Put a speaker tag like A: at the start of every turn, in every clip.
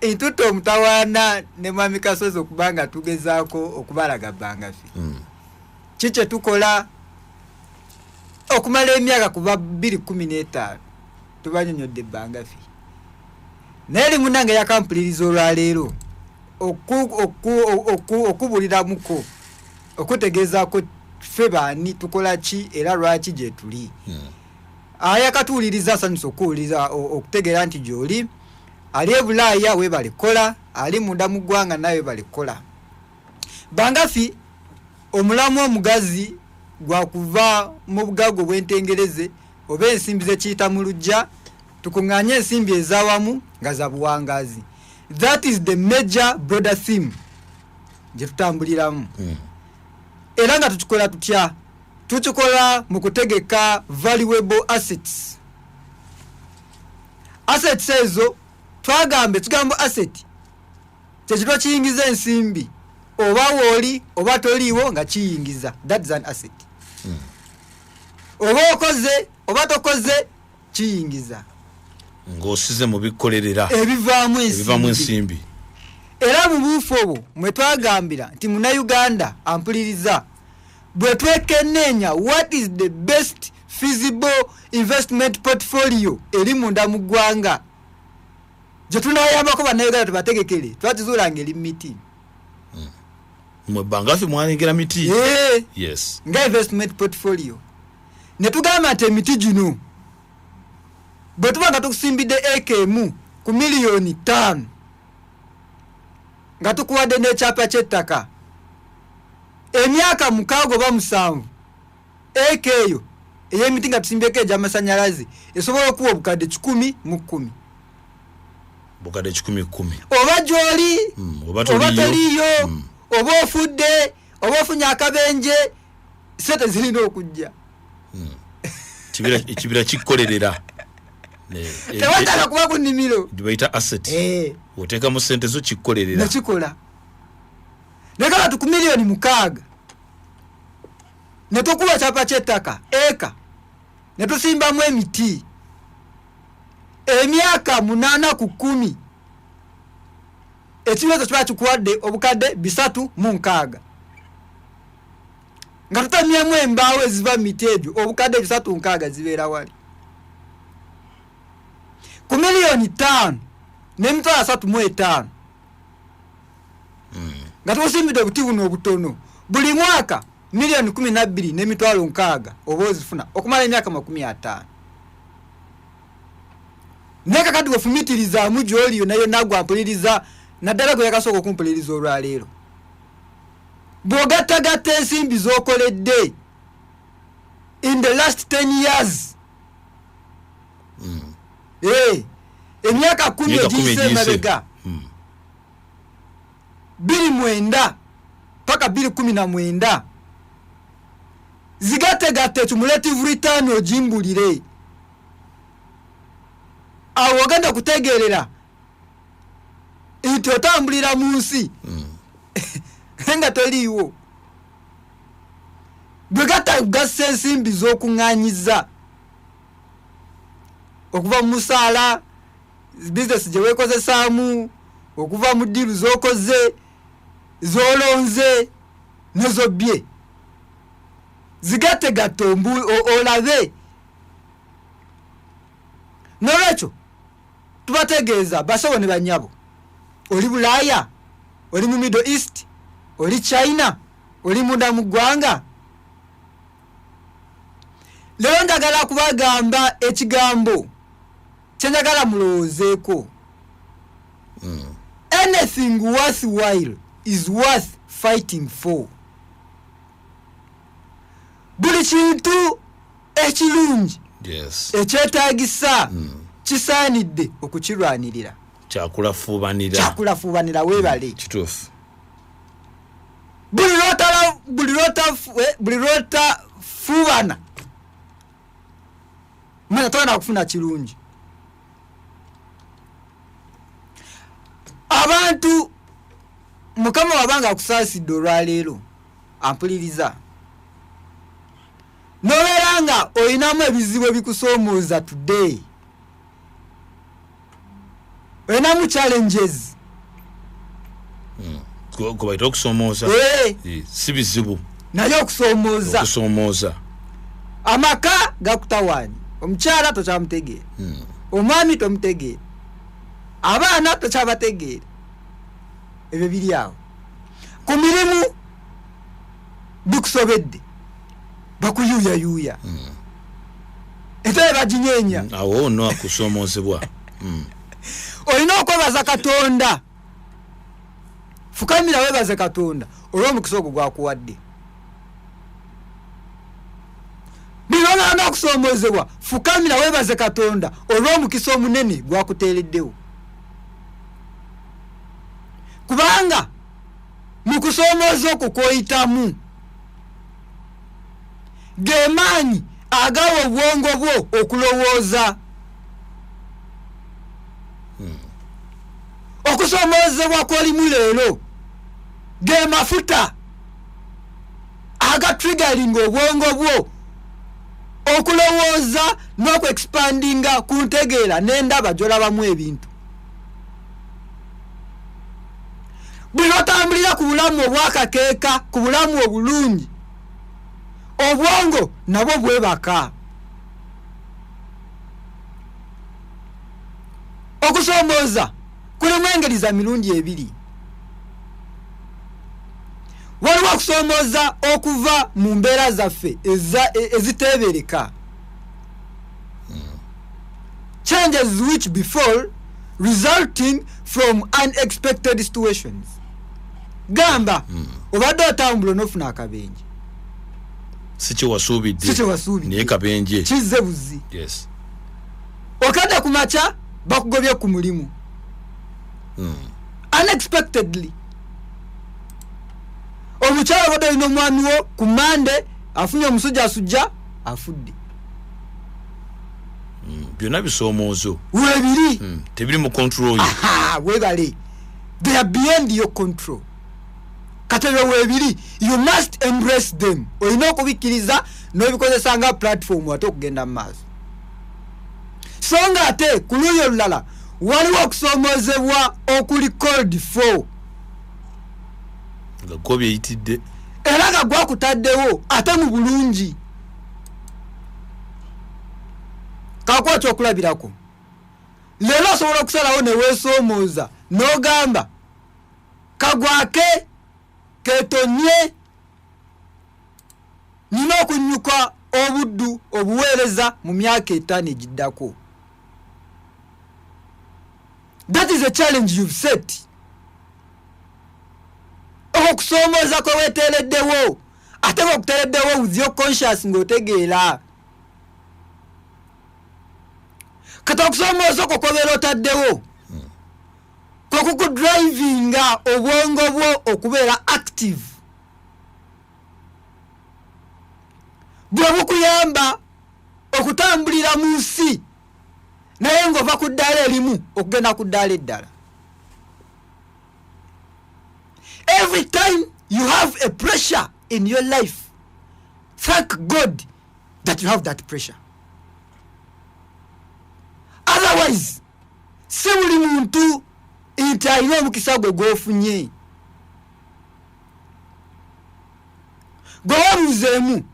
A: Intuto mutawana ne mwami Kasozi okubanga tugezaako okubalaga Bangafi. Kiche tukola okumala emyaka kuba 2015 tubanyonyodde Bangafi. Neri munange yakampuliriza olwaleero okubulira muko okutegezaako ffe baani tukola ki era lwaki gye tuli. Ayakatuuliriza asanyusa okuwuliriza okutegeera nti gy'oli ali e Bulaaya we balikola, ali munda mu ggwanga nawe balikola. Bangafi omulamu omugazi gwa kuva mu bugago bw'entengereze oba ensimbi ze kiyita mu lujja tukuŋŋaanye ensimbi ez'awamu nga za buwangazi. That is the major broader theme gye tutambuliramu. Era nga tukikola tutya? Tukikola mu kutegeka valuable assets. Assets ezo tugamba asset kyekitwa kiyingiza ensimbi oba wooli oba toliiwo nga kiyingiza. That is an asset. Oba okoze oba tokoze kiyingiza
B: ng'osize mu bikolerera
A: ebivaamu
B: ensimbi.
A: Era mu buufu obwo mwe twagambira nti Munnayuganda ampuliriza bwe twekenneenya what is the best feasible investment portfolio eri munda mu ggwanga gye tunayambako bannayuganda tubategekere twakizuulanga eri miti.
B: Mwe Bangafi mwalengera miti? Yes.
A: Nga investment portfolio ne tugamba nti emiti gino bwe tuba nga tukusimbidde eka emu ku miliyoni 5 nga tukuwadde n'ekyapa ky'ettaka emyaka 6 oba 7 eka eyo ey'emiti nga tusimbyeko egy'amasanyalaze esobola okuwa obukadde 10 mu 10.
B: Bukadde 10
A: oba gy'oli oba toliyo oba ofudde oba ofunye akabenje sente zirina okujja.
B: Ekibira kikolerera
A: tewatala kuba ku nnimiro
B: bayita asset. Oteekamu sente zo kikolerera
A: nekikola nekaba tu ku miliyoni 6 ne tukuba kyapa ky'ettaka eka ne tusimbamu emiti emyaka 8 ku 10 ekiwezo kiba kikuwadde obukadde 306 nga tutamyemu embaawo eziva mu miti ebyo obukadde 306 zibeera wali ku miliyoni 5 n'emitwalo 35 nga tusimbidde obuti buno obutono buli mwaka miliyoni 12 n'emitwalo 6 oba ozifuna okumala emyaka 50. Neka kati wefumitirizamu gy'oliyo nayo nagwampuliriza naddala gwe yakasooka okumpuliriza olwaleero bw'ogattagatta ensimbi z'okoledde in the last 10 years emyaka 10 egiyise emabega 2009 paka 2019 zigattegatte cumulative return ogimbulire awo ogenda kutegeerera nti otambulira mu nsi nga toliiwo bwe gatagassa ensimbi z'okuŋŋaanyiza okuva mu musaala bizinesi gye weekozesaamu okuva mu ddiiru z'okoze z'olonze n'ezobbye zigattegatte olabe. N'olwekyo tubategeeza basawo ne banyabo oli Bulaaya oli mu Middle East oli China oli munda mu ggwanga. Leero njagala kubagamba ekigambo kyenjagala mulowoozeeko. Anything worthwhile is worth fighting for. Buli kintu ekirungi ekyetaagisa kisaanidde okukirwanirira. Kyakulafuubanira weebale.
B: Kituufu.
A: Buli lwota fuubana manya togenda kufuna kirungi. Abantu Mukama wabanga akusaasidde olwaleero ampuliriza nobeera nga olinamu ebizibu ebikusoomooza today enamu challenges
B: kuba itokusomooza si bizibu
A: naye okusomooza amaka gakutawaanya omukyala tokyamutegeera omwami tomutegeera abaana tokyabategeera ebyo biri awo ku mirimu bikusobedde bakuyuuyayuuya ate baginyeenya
B: awo no akusomoozebwa
A: olina okwebaza Katonda fukamira webaze Katonda olw'omukisa ogwo gwakuwadde binoona n'okusomoozebwa fukamira webaze Katonda olw'omukisa omunene gwakuteereddewo kubanga mu kusoomooza okwo kwoyitamu ge maanyi agawa obwongo bwo okulowooza okusomoozebwa kw'olimu leero ge mafuta agatrigalinga obwongo bwo okulowooza n'okuexpandinga ku ntegeera n'endaba gy'olabamu ebintu buli otambulira ku bulamu obwakakeeka ku bulamu obulungi obwongo nabwo bwebaka okusoomooza kulimu engeri za mirundi ebiri waliwo okusoomooza okuva mu mbeera zaffe eziteebereka changes which befall resulting from unexpected situations gamba obadde otambula n'ofuna akabenje
B: sikyewasuubidde naye kabenje
A: kizze buzi okadde ku makya bakugobye ku mulimu unexpectedly omukyala obadde olina omwami wo ku mande afunye omusujjasujja afudde
B: byonna bisoomoozo
A: webiri
B: tebiri mu control
A: webale they are beyond your control katebe webiri you must embrace them olina okubikkiriza n'obikozesa nga platform ate okugenda mu maaso so nga ate ku luuyi olulala waliwo okusoomoozebwa okuli called for
B: nga gwo byeyitidde
A: era nga gwakutaddewo ate mu bulungi kakuwa kyokulabirako leero osobola okusalawo ne weesoomooza n'ogamba kagwake ketonye nina okunnyuka obuddu obuweereza mu myaka 5 egiddako. That is a challenge you've set. Okusoomooza kwe weeteereddewo ate okuteereddewo with your conscious ng'otegeera kati okusoomooza okwo kobeera otaddewo kokukudrivinga obwongo bwo okubeera active bwe bukuyamba okutambulira mu nsi naye ng'ova ku ddaala erimu okugenda ku ddaala eddala. Every time you have a pressure in your life, thank God that you have that pressure. Otherwise, si buli muntu nti alina omukisa gwe gw'ofunye. Gwe wabuuzeemu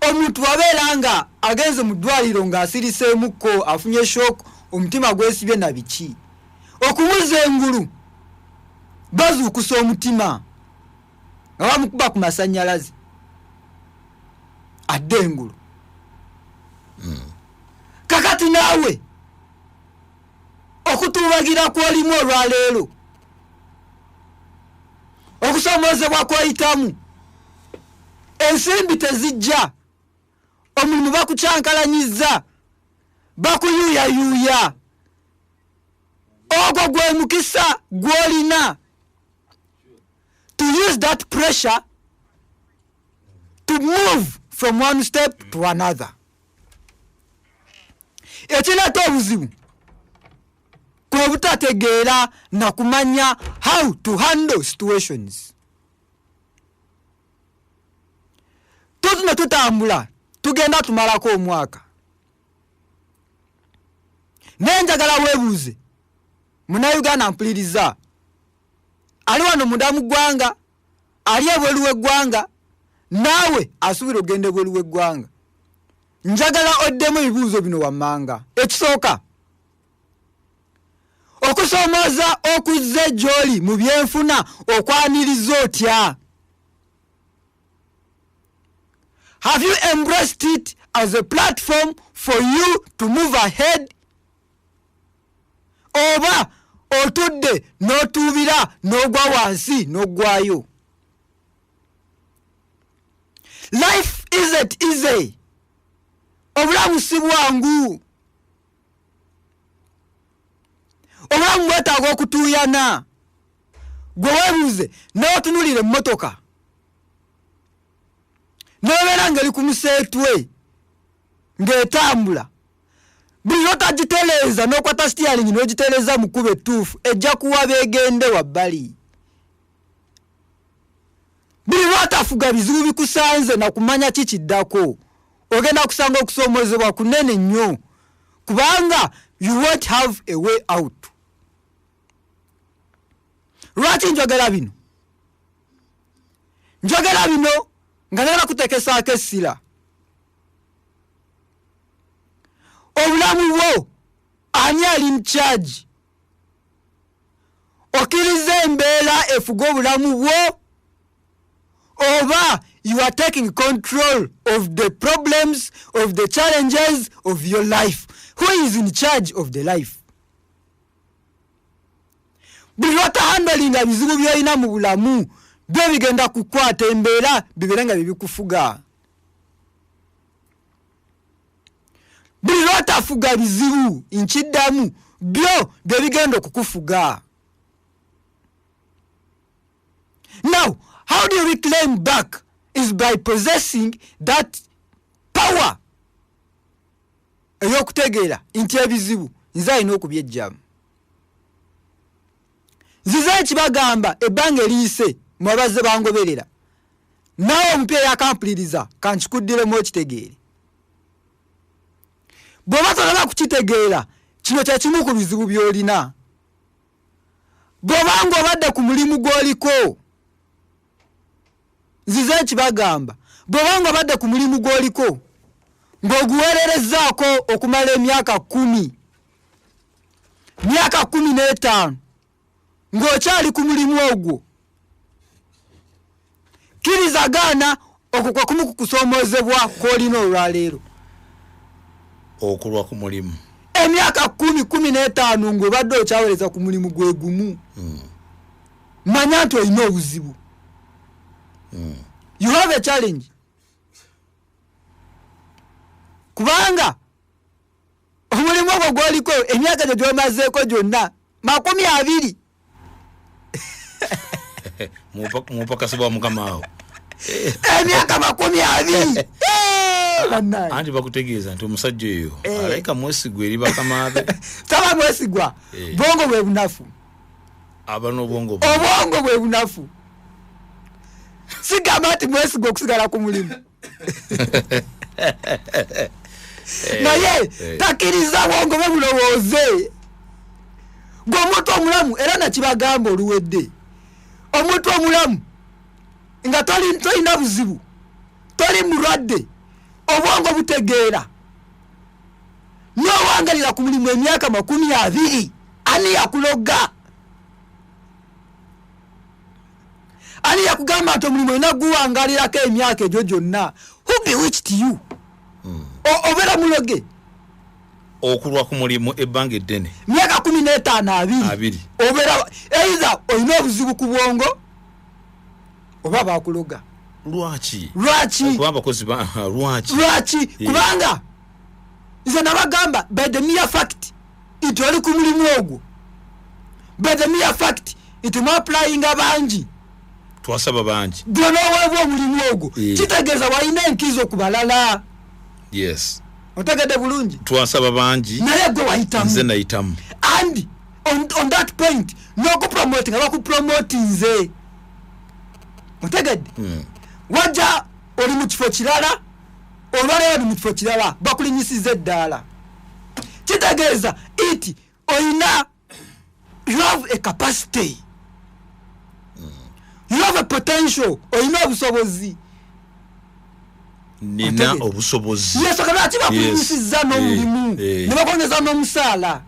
A: omuntu wabeera nga agenze mu ddwaliro ng'asiriseemukko afunye shock omutima gwesibye na biki okumuza engulu bazuukusa omutima nga bamukuba ku masannyalaze adde engulu. Kakati naawe okutuubagira kw'olimu olwaleero okusoomoozebwa kw'oyitamu ensimbi tezijja omulimu bakukyankalanyiza bakuyuuyayuuya ogwo gwe mukisa gw'olina to use that pressure to move from one step to another. Ekireeta obuzibu kwe butategeera na kumanya how to handle situations. Tuno tutambula tugenda tumalako omwaka naye njagala weebuuze Munnayuganda mpuliriza ali wano munda mu ggwanga ali ebweru w'eggwanga naawe asuubira ogenda ebweru w'eggwanga njagala oddemu ebibuuzo bino wammanga. Ekisooka okusoomooza okuzze gy'oli mu byenfuna okwaniriza otya? Have you embraced it as a platform for you to move ahead? Oba otudde n'otuubira n'ogwa wansi n'oggwayo? Life isn't easy. Obulamu si bwangu. Obulamu bwetaaga okutuuyana. Gwe weebuuze n'otunulira emmotoka n'obeera ng'eri ku museetwe ng'etambula, buli lw'otagitereeza n'okwata sitiyaringi n'ogitereeza mu kkubo ettuufu ejja kuwa beegende wabbali. Buli lw'otafuga bizibu bikusanze na kumanya kikiddako ogenda kusanga okusoomoozebwa kunene nnyo kubanga you won't have a way out. Lwaki njogera bino? Njogera bino nga nagala kutekesaako essira. Obulamu bwo ani ali mu charge? Okkiriza embeera efuga obulamu bwo oba you are taking control of the problems, of the challenges of your life? Who is in charge of the life? Buli lw'otahandolinga bizibu by'olina mu bulamu byo bigenda kukwata embeera bibeere nga bibikufuga. Buli lw'otafuga bizibu nkiddamu byo bye bigenda okukufuga. Now, how do you reclaim back? Is by possessing that power ey'okutegeera nti ebizibu nze alina okubyejjamu. Nzize ekibagamba ebbanga eriyise mwabazze bangoberera naawe omupya yakampuliriza kankikuddiremu okitegeere. Bw'oba tolaba kukitegeera kino kye kimu ku bizibu by'olina. Bw'oba ng'obadde ku mulimu gw'oliko, nzize ekibagamba bw'oba ng'obadde ku mulimu gw'oliko ng'oguweererezaako okumala emyaka 10, myaka 15 ng'okyali ku mulimu ogwo, kirizagaana okwo kwe kumu ku kusoomoozebwa kw'olina olwaleero.
B: Okulwa ku mulimu
A: emyaka 10-15 ng'obadde okyaweereza ku mulimu gwe gumu, manya nti olina obuzibu. You have a challenge. Kubanga omulimu ogwo gw'oliko emyaka gye gy'omazeeko gyonna 20.
B: mupakasibwa mukama awo
A: emyaka 20.
B: Anti bakutegeeza nti omusajja oyo alayika mwesigwa eri bakamaabe.
A: Taba mwesigwa, bongo bwe bunafu.
B: Abano obwongo
A: bwe bunafu. Sigamba nti mwesigwa okusigala ku mulimu. Naye takiriza bwongo bwe bulowooze. Gwe omuntu omulamu era nakibagamba oluwedde. Omuntu omulamu nga tolina buzibu, toli mulwadde, obwongo butegeera, n'owangalira ku mulimu emyaka 20, ani yakuloga? Ani yakugamba nti omulimu olina guwangalirako emyaka egyo gyonna? Who bewitched you? Obeera muloge.
B: Okulwa ku mulimu ebbanga eddene
A: myaka 15-20 obeera either olina obuzibu ku bwongo oba bakuloga.
B: Lwaki?
A: Kubanga nze nabagamba by the mere fact nti oli ku mulimu ogwo, by the mere fact nti mwapplyinga bangi,
B: twasaba bangi,
A: gwe n'oweebwa omulimu ogwo kitegeeza walina enkizo ku balala.
B: Yes.
A: Otegedde bulungi?
B: Twasaba bangi
A: naye gwe wayitamu.
B: Nze nayitamu.
A: And on that point n'okupromote nga bakupromote nze. Otegedde? Wajja oli mu kifo kirala, olwaleero oli mu kifo kirala, bakulinyisiza eddaala. Kitegeeza iti olina you have a capacity, you have a potential, oyina obusobozi.
B: Nina obusobozi.
A: Yes, kakati bakunyisiza n'omulimu ne bakongeza n'omusaala.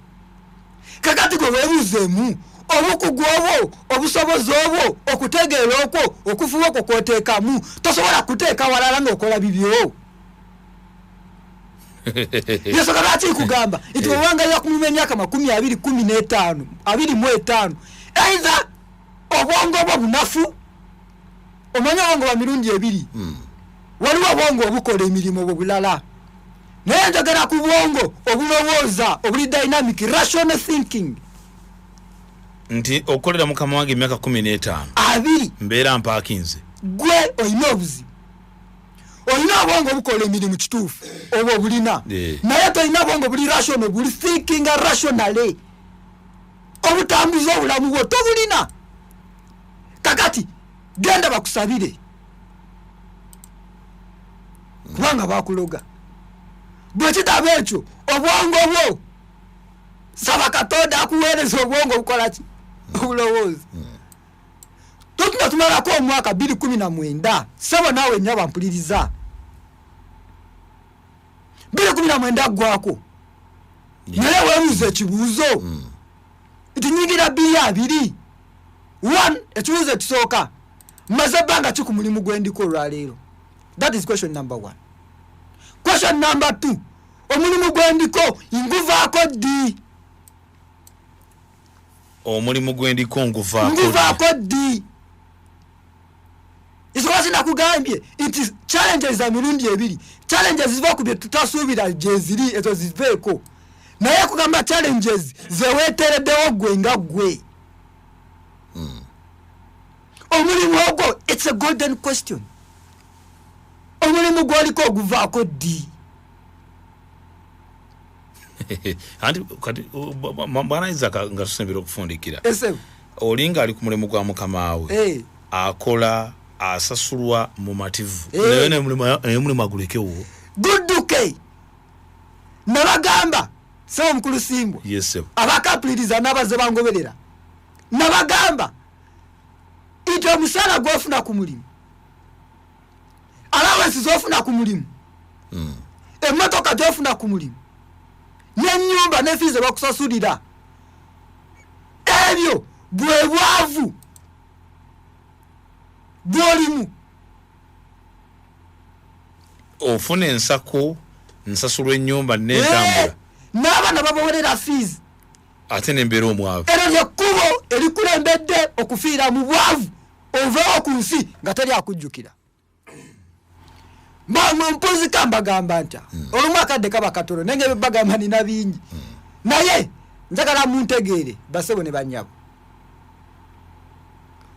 A: Kakati gwe weebuzemu obukugu obwo obusobozi obwo okutegeera okwo okufuba okwo kwoteekamu tosobola kuteeka walala ng'okola bibyo. Yesu kakati kugamba nti obanga yakumira emyaka 20, 25 either obwongo obwo bunafu omanya obwongo bwa mirundi ebiri. Waliwo obwongo obukola emirimu obwo bulala naye njagala ku bwongo obulowooza obuli dynamic rational thinking.
B: Nti okolera mukama wange emyaka 15
A: abiri
B: mbeera mpakinze
A: gwe oyina obuzibu, oyina obwongo obukola emirimu kituufu obwo obulina naye toyina bwongo buli rational buli thinking rationally obutambuza obulamu bwo tobulina. Kakati genda bakusabire kubanga bakuloga bwe kitaba ekyo obwongo bwo saba Katonda akuweereza obwongo obukola ki obulowoozi. Totuna tumalako omwaka 2019 sabo naawe nyaba mpuliriza 2019 gwako naye weebuuza ekibuuzo nti nyigira 2 1 ekibuuzo ekisooka maze ebbanga ki ku mulimu gwe ndiko olwaleero. That is question number 1. Question number 2. Omulimu gwe ndiko nguvaako ddi?
B: Omulimu gwe ndiko nguvaako
A: ddi? Isoka nakugambye nti challenges za mirundi ebiri. Challenges ziva ku bye tutasuubira gye ziri ezo ziveeko. Naye kugamba challenges zeweetereddewo gwe nga gwe. Omulimu ogwo it's a golden question. Omulimu gwoliko oguvaako ddi?
B: Anti kati bwana Isaka nga tusembera okufundikira. Olinga ali ku mulimu gwa mukama we. Akola asasulwa mu mativu. Naye ne mulimu agulekewo. Gudduke.
A: Nabagamba sebo mukulu Simbwa.
B: Yes sir.
A: Abakapuliriza n'abaze bangoberera. Nabagamba ito omusala gwofuna ku mulimu. Alawansi zofuna ku mulimu. Emmotoka gyofuna ku mulimu. N'ennyumba n'effiizi bakusasulira. Ebyo bwe bwavu bw'olimu.
B: Ofuna ensako nsasulwa ennyumba n'entambula.
A: N'abaana babawerera ffiizi.
B: Ate n'embeera omwavu.
A: Eryo lyekkubo erikulembedde okufiira mu bwavu oveewo ku nsi nga teri akujjukira. Mpozi kambagamba ntya olumu akadde kaba katono nenge bagamba nina bingi naye njagala muntegeere basebo ne banyabo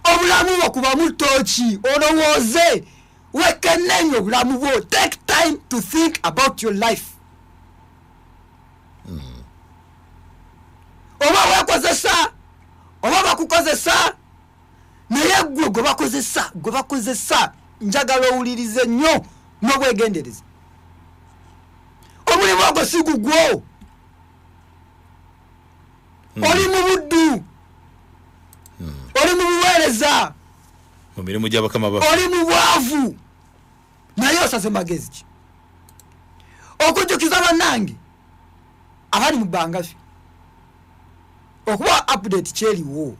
A: obulamu bwo kuba mutoki olowooze wekenenye obulamu bwo. Take time to think about your life. Oba wekozesa oba bakukozesa naye gwe bakozesa njagala owulirize nnyo n'obwegendereza. Omulimu ogwo si gugwo. Oli mu buddu. Oli mu buweereza.
B: Mu mirimu gy'abakama bafe.
A: Oli mu bwavu. Naye osaze magezi ki? Okujjukiza bannange abali mu bbangafi okuba update kyeriwo.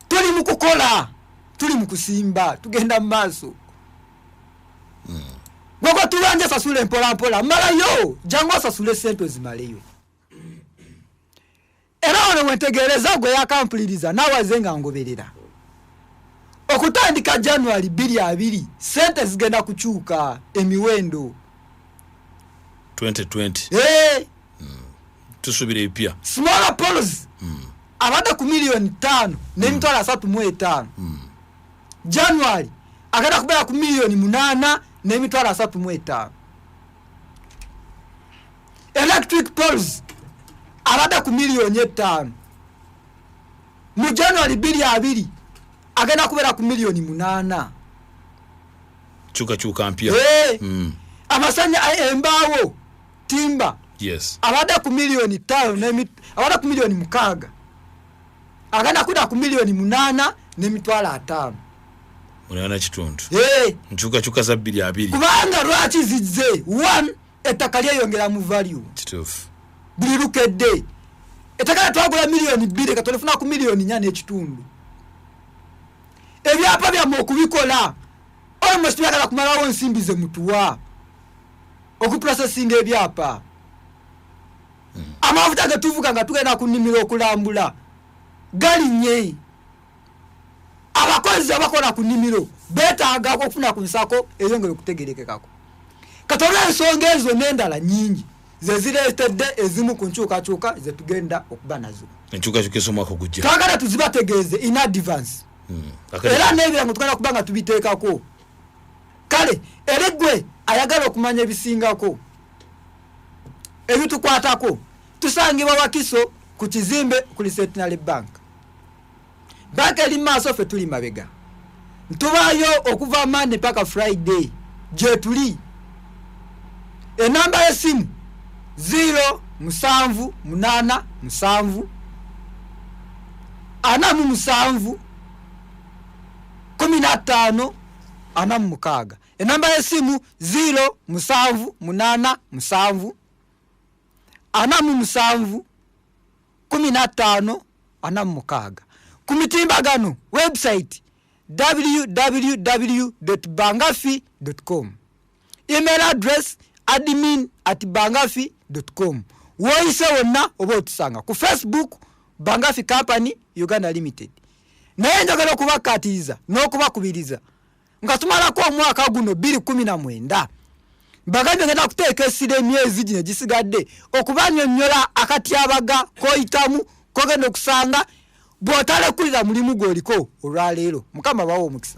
A: Tuli mu kukola, tuli mu kusimba, tugenda mu maaso. Gwako tulanje sasule mpola malayo jangu asasule sente zimaleyo. Era ono wentegereza gwe yakampuliriza nawaze nga ngoberera. Okutandika January 2020 sente zigenda kukyuka emiwendo
B: 2020. Tusubire ipya.
A: Small polls. Abada ku milioni 5 n'emitwalo 35. January agenda kubeera ku milioni 8 n'emitwalo 35. Electric polls abada ku milioni 5. Mu January 2020 agenda kubeera ku milioni 8.
B: Chuka mpya.
A: Amasanya embaawo timba
B: yes
A: abada ku milioni 5 abada ku milioni 6 agana kuda ku milioni 8 n'emitwala 5
B: unaona kitundu nchuka za 2
A: kubanga lwaki zizze 1 ettaka lyeyongera mu value
B: kitufu
A: buli lukedde ettaka twagula milioni 2 katolefuna ku milioni 4 n'ekitundu ebyapa bya okubikola almost byagala kumalawo nsimbi ze mutuwa okuprocessing ebyapa amafuta gatuvuga nga tugenda kunimira okulambula galinye abakozi abakola ku nimiro betaaga okufuna ku nsako eyongere okutegerekekako katola ensonga ezo n'endala nyingi ze zireetedde ezimu ku nkyukakyuka ze tugenda okuba nazo
B: enkyukakyuka ez'omwaka ogujja
A: twagala tuzibategeeze in advance era n'ebirango tugenda kuba nga tubiteekako kale era gwe ayagala okumanya ebisingako ebitukwatako tusangibwa Wakiso ku kizimbe ku Centenary Bank eri maaso ffe tuli mabega ntubaayo okuva Monday paka Friday gye tuli enamba y'essimu 078 7 15 46 enamba y'essimu 078 7 15 46 ku mitimbagano website www.bangafi.com email address admin@bangafi.com woyise wonna oba otusanga ku Facebook Bangafi Company Uganda Limited naye njagala okubakatiriza n'okubakubiriza nga tumalako omwaka guno 2019 bagambye ngenda kuteeka essira emyezi gino gisigadde okubanyonnyola akatyabaga koyitamu kogenda okusanga bw'otalekulira mulimu gw'oliko olwaleero. Mukama bawo omukisa.